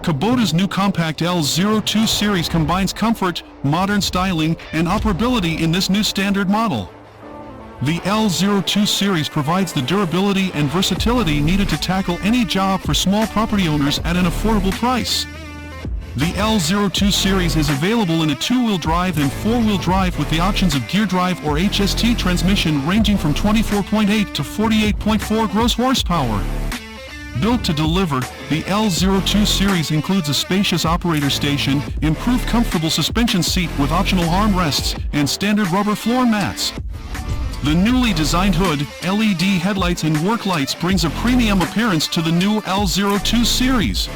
Kubota's new compact L02 Series combines comfort, modern styling, and operability in this new standard model. The L02 Series provides the durability and versatility needed to tackle any job for small property owners at an affordable price. The L02 Series is available in a two-wheel drive and four-wheel drive with the options of gear drive or HST transmission ranging from 24.8 to 48.4 gross horsepower. Built to deliver, the L02 Series includes a spacious operator station, improved comfortable suspension seat with optional armrests, and standard rubber floor mats. The newly designed hood, LED headlights and work lights brings a premium appearance to the new L02 Series.